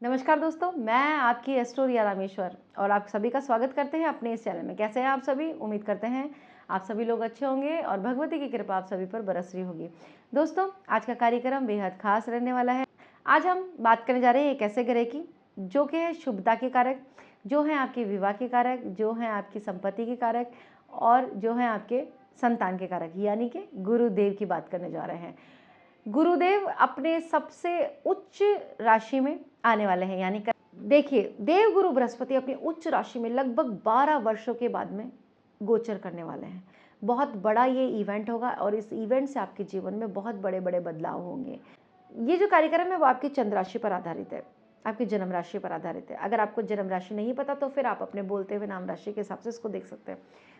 नमस्कार दोस्तों, मैं आपकी एस्ट्रो रिया रामेश्वर और आप सभी का स्वागत करते हैं अपने इस चैनल में। कैसे हैं आप सभी? उम्मीद करते हैं आप सभी लोग अच्छे होंगे और भगवती की कृपा आप सभी पर बरस रही होगी। दोस्तों, आज का कार्यक्रम बेहद खास रहने वाला है। आज हम बात करने जा रहे हैं एक ऐसे ग्रह की जो कि है शुभता के कारक, जो है आपके विवाह के कारक, जो है आपकी संपत्ति के कारक और जो है आपके संतान के कारक, यानी कि गुरुदेव की बात करने जा रहे हैं। गुरुदेव अपने सबसे उच्च राशि में आने वाले हैं, यानी देखिए, देव गुरु बृहस्पति अपनी उच्च राशि में लगभग 12 वर्षों के बाद में गोचर करने वाले हैं। बहुत बड़ा ये इवेंट होगा और इस इवेंट से आपके जीवन में बहुत बड़े बड़े बदलाव होंगे। ये जो कार्यक्रम है वो आपकी चंद्र राशि पर आधारित है, आपकी जन्म राशि पर आधारित है। अगर आपको जन्म राशि नहीं पता तो फिर आप अपने बोलते हुए नाम राशि के हिसाब से इसको देख सकते हैं।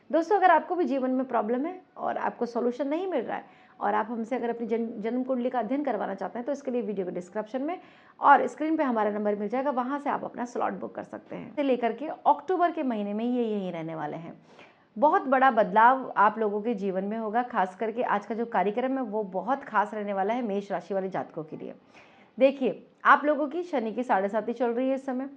दोस्तों, अगर आपको भी जीवन में प्रॉब्लम है और आपको सॉल्यूशन नहीं मिल रहा है और आप हमसे अगर अपनी जन्म कुंडली का अध्ययन करवाना चाहते हैं तो इसके लिए वीडियो के डिस्क्रिप्शन में और स्क्रीन पे हमारा नंबर मिल जाएगा, वहाँ से आप अपना स्लॉट बुक कर सकते हैं। से लेकर के अक्टूबर के महीने में ये यहीं रहने वाले हैं। बहुत बड़ा बदलाव आप लोगों के जीवन में होगा। खास करके आज का जो कार्यक्रम है वो बहुत खास रहने वाला है मेष राशि वाले जातकों के लिए। देखिए, आप लोगों की शनि की 7.5 चल रही है इस समय।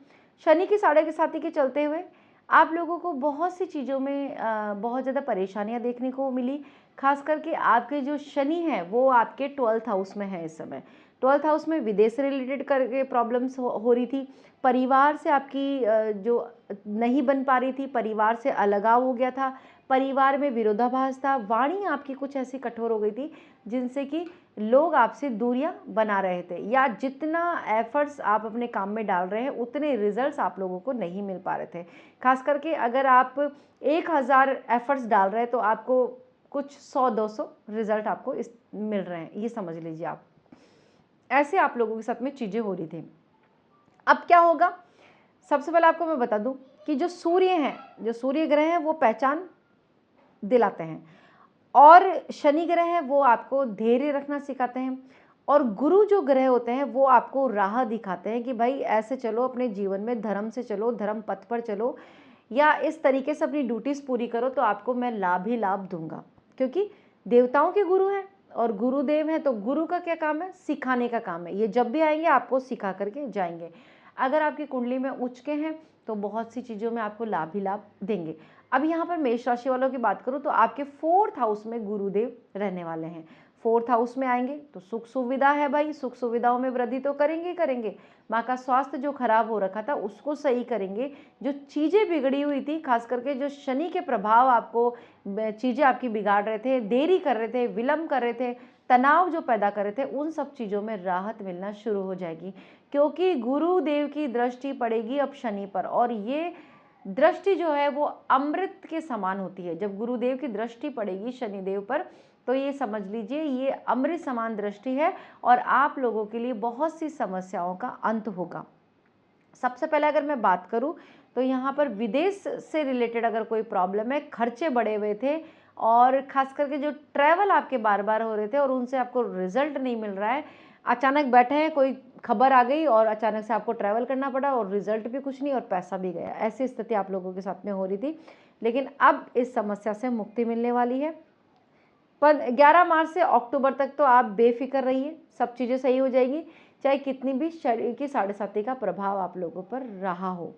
शनि की 7.5 के चलते हुए आप लोगों को बहुत सी चीज़ों में बहुत ज़्यादा परेशानियां देखने को मिली। खास करके आपके जो शनि है वो आपके 12th हाउस में है इस समय। 12th हाउस में विदेश से रिलेटेड करके प्रॉब्लम्स हो रही थी। परिवार से आपकी जो नहीं बन पा रही थी, परिवार से अलगाव हो गया था, परिवार में विरोधाभास था, वाणी आपकी कुछ ऐसी कठोर हो गई थी जिनसे कि लोग आपसे दूरियां बना रहे थे, या जितना एफर्ट्स आप अपने काम में डाल रहे हैं उतने रिजल्ट्स आप लोगों को नहीं मिल पा रहे थे। खास करके अगर आप 1000 एफर्ट्स डाल रहे हैं तो आपको कुछ 100-200 रिजल्ट आपको मिल रहे हैं, ये समझ लीजिए आप। ऐसे आप लोगों के साथ में चीज़ें हो रही थी। अब क्या होगा, सबसे पहले आपको मैं बता दूं कि जो सूर्य हैं, जो सूर्य ग्रह हैं वो पहचान दिलाते हैं और शनि ग्रह है वो आपको धैर्य रखना सिखाते हैं और गुरु जो ग्रह होते हैं वो आपको राह दिखाते हैं कि भाई ऐसे चलो, अपने जीवन में धर्म से चलो, धर्म पथ पर चलो, या इस तरीके से अपनी ड्यूटीज़ पूरी करो तो आपको मैं लाभ ही लाभ दूंगा। क्योंकि देवताओं के गुरु हैं और गुरुदेव हैं, तो गुरु का क्या काम है? सिखाने का काम है। ये जब भी आएंगे आपको सिखा करके जाएंगे। अगर आपकी कुंडली में उच्च के हैं तो बहुत सी चीज़ों में आपको लाभ ही लाभ देंगे। अब यहाँ पर मेष राशि वालों की बात करूँ तो आपके 4th हाउस में गुरुदेव रहने वाले हैं। 4th हाउस में आएंगे तो सुख सुविधा है भाई, सुख सुविधाओं में वृद्धि तो करेंगे करेंगे। माँ का स्वास्थ्य जो खराब हो रखा था उसको सही करेंगे। जो चीज़ें बिगड़ी हुई थी, खास करके जो शनि के प्रभाव आपको चीज़ें आपकी बिगाड़ रहे थे, देरी कर रहे थे, विलम्ब कर रहे थे, तनाव जो पैदा कर रहे थे, उन सब चीज़ों में राहत मिलना शुरू हो जाएगी। क्योंकि गुरुदेव की दृष्टि पड़ेगी अब शनि पर और ये दृष्टि जो है वो अमृत के समान होती है। जब गुरुदेव की दृष्टि पड़ेगी शनिदेव पर तो ये समझ लीजिए ये अमृत समान दृष्टि है और आप लोगों के लिए बहुत सी समस्याओं का अंत होगा। सबसे पहले अगर मैं बात करूं तो यहाँ पर विदेश से रिलेटेड अगर कोई प्रॉब्लम है, खर्चे बढ़े हुए थे और खास करके जो ट्रैवल आपके बार बार हो रहे थे और उनसे आपको रिजल्ट नहीं मिल रहा है, अचानक बैठे हैं, कोई खबर आ गई और अचानक से आपको ट्रैवल करना पड़ा और रिजल्ट भी कुछ नहीं और पैसा भी गया, ऐसी स्थिति आप लोगों के साथ में हो रही थी। लेकिन अब इस समस्या से मुक्ति मिलने वाली है। पर 11 मार्च से अक्टूबर तक तो आप बेफिक्र रहिए, सब चीज़ें सही हो जाएगी। चाहे कितनी भी शरीर की 7.5 का प्रभाव आप लोगों पर रहा हो,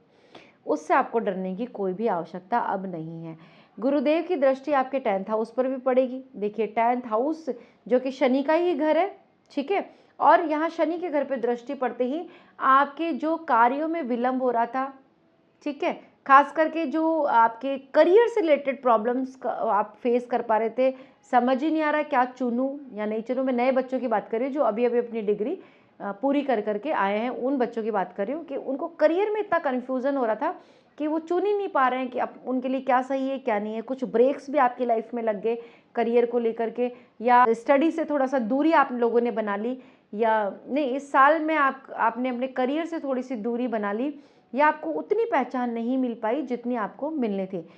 उससे आपको डरने की कोई भी आवश्यकता अब नहीं है। गुरुदेव की दृष्टि आपके 10th हाउस पर भी पड़ेगी। देखिए, 10th हाउस जो कि शनि का ही घर है, ठीक है, और यहाँ शनि के घर पे दृष्टि पड़ते ही आपके जो कार्यों में विलंब हो रहा था, ठीक है, खास करके जो आपके करियर से रिलेटेड प्रॉब्लम्स आप फेस कर पा रहे थे, समझ ही नहीं आ रहा क्या चुनूं या नहीं चुनूं। मैं नए बच्चों की बात कर रही हूँ जो अभी अभी अपनी डिग्री पूरी कर करके आए हैं, उन बच्चों की बात कर रही हूँ कि उनको करियर में इतना कन्फ्यूज़न हो रहा था कि वो चुन ही नहीं पा रहे हैं कि अब उनके लिए क्या सही है क्या नहीं है। कुछ ब्रेक्स भी आपकी लाइफ में लग गए करियर को लेकर के, या स्टडी से थोड़ा सा दूरी आप लोगों ने बना ली, या नहीं इस साल में आपने अपने करियर से थोड़ी सी दूरी बना ली, या आपको उतनी पहचान नहीं मिल पाई जितनी आपको मिलनी थी।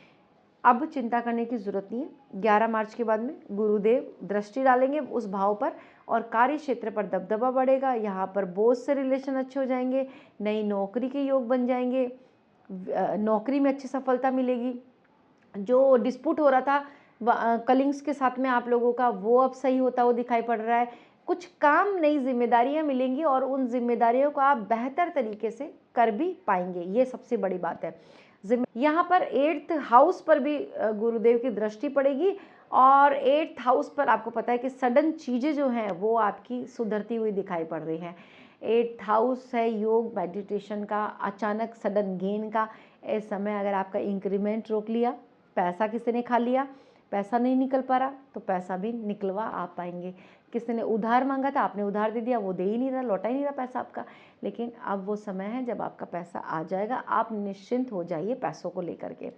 अब चिंता करने की ज़रूरत नहीं है। 11 मार्च के बाद में गुरुदेव दृष्टि डालेंगे उस भाव पर और कार्य क्षेत्र पर दबदबा बढ़ेगा। यहाँ पर बॉस से रिलेशन अच्छे हो जाएंगे, नई नौकरी के योग बन जाएंगे, नौकरी में अच्छी सफलता मिलेगी। जो डिस्प्यूट हो रहा था कलिंग्स के साथ में आप लोगों का, वो अब सही होता हुआ दिखाई पड़ रहा है। कुछ काम, नई जिम्मेदारियां मिलेंगी और उन जिम्मेदारियों को आप बेहतर तरीके से कर भी पाएंगे। ये सबसे बड़ी बात है। यहाँ पर 8th हाउस पर भी गुरुदेव की दृष्टि पड़ेगी और 8th हाउस पर आपको पता है कि सडन चीज़ें जो हैं वो आपकी सुधरती हुई दिखाई पड़ रही हैं। 8th हाउस है योग मेडिटेशन का, अचानक सडन गेन का। इस समय अगर आपका इंक्रीमेंट रोक लिया, पैसा किसी ने खा लिया, पैसा नहीं निकल पा रहा, तो पैसा भी निकलवा आप पाएंगे। किसी ने उधार मांगा था, आपने उधार दे दिया, वो दे ही नहीं रहा, लौटा ही नहीं रहा पैसा आपका, लेकिन अब वो समय है जब आपका पैसा आ जाएगा। आप निश्चिंत हो जाइए पैसों को लेकर के।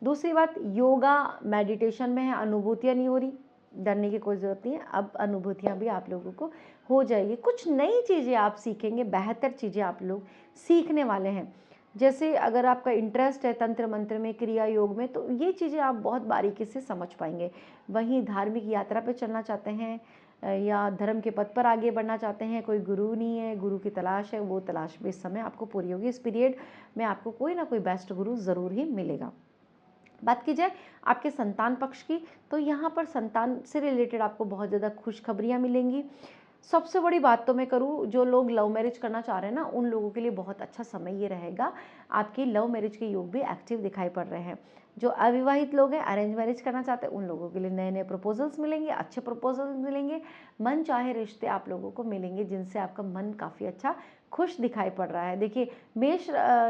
दूसरी बात, योगा मेडिटेशन में है, अनुभूतियाँ नहीं हो रही, डरने की कोई ज़रूरत नहीं है। अब अनुभूतियाँ भी आप लोगों को हो जाएगी। कुछ नई चीज़ें आप सीखेंगे, बेहतर चीज़ें आप लोग सीखने वाले हैं। जैसे अगर आपका इंटरेस्ट है तंत्र मंत्र में, क्रिया योग में, तो ये चीज़ें आप बहुत बारीकी से समझ पाएंगे। वहीं धार्मिक यात्रा पे चलना चाहते हैं या धर्म के पथ पर आगे बढ़ना चाहते हैं, कोई गुरु नहीं है, गुरु की तलाश है, वो तलाश भी इस समय आपको पूरी होगी। इस पीरियड में आपको कोई ना कोई बेस्ट गुरु ज़रूर ही मिलेगा। बात की जाए आपके संतान पक्ष की, तो यहाँ पर संतान से रिलेटेड आपको बहुत ज़्यादा खुशखबरियाँ मिलेंगी। सबसे बड़ी बात तो मैं करूँ, जो लोग लव मैरिज करना चाह रहे हैं ना, उन लोगों के लिए बहुत अच्छा समय ये रहेगा। आपकी लव मैरिज के योग भी एक्टिव दिखाई पड़ रहे हैं। जो अविवाहित लोग हैं, अरेंज मैरिज करना चाहते हैं, उन लोगों के लिए नए नए प्रपोजल्स मिलेंगे, अच्छे प्रपोजल्स मिलेंगे, मन चाहे रिश्ते आप लोगों को मिलेंगे जिनसे आपका मन काफ़ी अच्छा खुश दिखाई पड़ रहा है। देखिए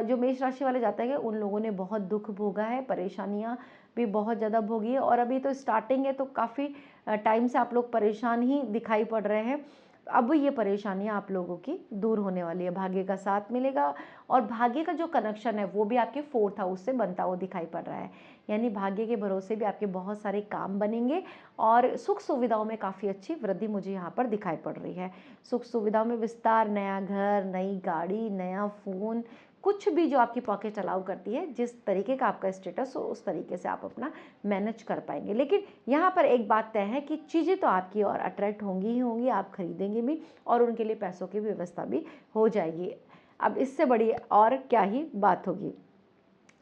जो मेष राशि वाले जाते हैं, उन लोगों ने बहुत दुख भोगा है, परेशानियाँ भी बहुत ज़्यादा भोगी है, और अभी तो स्टार्टिंग है, तो काफ़ी टाइम से आप लोग परेशान ही दिखाई पड़ रहे हैं। अब ये परेशानियां आप लोगों की दूर होने वाली है, भाग्य का साथ मिलेगा, और भाग्य का जो कनेक्शन है वो भी आपके 4th हाउस से बनता हुआ दिखाई पड़ रहा है। यानी भाग्य के भरोसे भी आपके बहुत सारे काम बनेंगे और सुख सुविधाओं में काफ़ी अच्छी वृद्धि मुझे यहाँ पर दिखाई पड़ रही है। सुख सुविधाओं में विस्तार, नया घर, नई गाड़ी, नया फ़ोन, कुछ भी जो आपकी पॉकेट अलाउ करती है, जिस तरीके का आपका स्टेटस हो उस तरीके से आप अपना मैनेज कर पाएंगे। लेकिन यहाँ पर एक बात तय है कि चीज़ें तो आपकी और अट्रैक्ट होंगी ही होंगी, आप खरीदेंगे भी और उनके लिए पैसों की व्यवस्था भी हो जाएगी। अब इससे बड़ी और क्या ही बात होगी।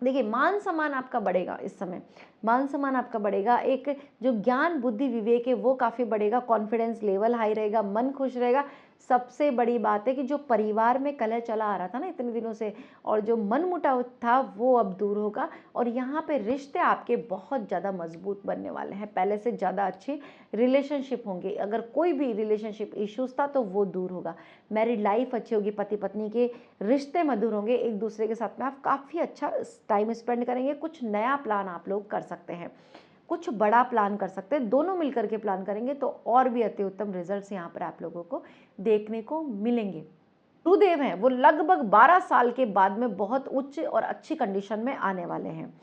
देखिए मान सम्मान आपका बढ़ेगा इस समय, मान सम्मान आपका बढ़ेगा, एक जो ज्ञान बुद्धि विवेक है वो काफ़ी बढ़ेगा, कॉन्फिडेंस लेवल हाई रहेगा, मन खुश रहेगा। सबसे बड़ी बात है कि जो परिवार में कलह चला आ रहा था ना इतने दिनों से, और जो मनमुटाव था वो अब दूर होगा, और यहाँ पे रिश्ते आपके बहुत ज़्यादा मजबूत बनने वाले हैं, पहले से ज़्यादा अच्छी रिलेशनशिप होंगे। अगर कोई भी रिलेशनशिप इश्यूज था तो वो दूर होगा, मैरिड लाइफ अच्छी होगी, पति पत्नी के रिश्ते मधुर होंगे, एक दूसरे के साथ में आप काफ़ी अच्छा टाइम स्पेंड करेंगे। कुछ नया प्लान आप लोग कर सकते हैं, कुछ बड़ा प्लान कर सकते हैं, दोनों मिलकर के प्लान करेंगे तो और भी अति उत्तम रिजल्ट्स यहाँ पर आप लोगों को देखने को मिलेंगे। गुरुदेव हैं वो लगभग 12 साल के बाद में बहुत उच्च और अच्छी कंडीशन में आने वाले हैं।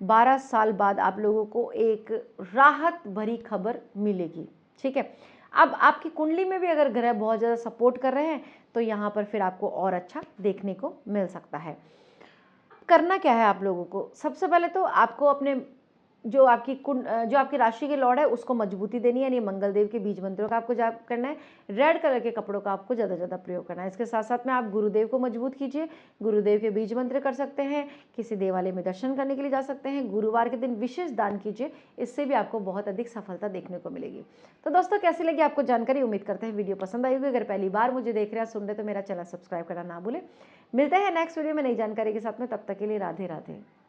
12 साल बाद आप लोगों को एक राहत भरी खबर मिलेगी। ठीक है, अब आपकी कुंडली में भी अगर ग्रह बहुत ज़्यादा सपोर्ट कर रहे हैं तो यहाँ पर फिर आपको और अच्छा देखने को मिल सकता है। करना क्या है आप लोगों को, सबसे पहले तो आपको अपने जो आपकी राशि के लॉर्ड है उसको मजबूती देनी है, यानी मंगल देव के बीज मंत्रों का आपको जाप करना है, रेड कलर के कपड़ों का आपको ज़्यादा ज़्यादा प्रयोग करना है। इसके साथ साथ में आप गुरुदेव को मजबूत कीजिए, गुरुदेव के बीज मंत्र कर सकते हैं, किसी देवालय में दर्शन करने के लिए जा सकते हैं, गुरुवार के दिन विशेष दान कीजिए, इससे भी आपको बहुत अधिक सफलता देखने को मिलेगी। तो दोस्तों कैसी लगी आपको जानकारी, उम्मीद करते हैं वीडियो पसंद आई होगी। अगर पहली बार मुझे देख रहे हैं, सुन रहे, तो मेरा चैनल सब्सक्राइब करना ना भूलें। मिलते हैं नेक्स्ट वीडियो में नई जानकारी के साथ में, तब तक के लिए राधे राधे।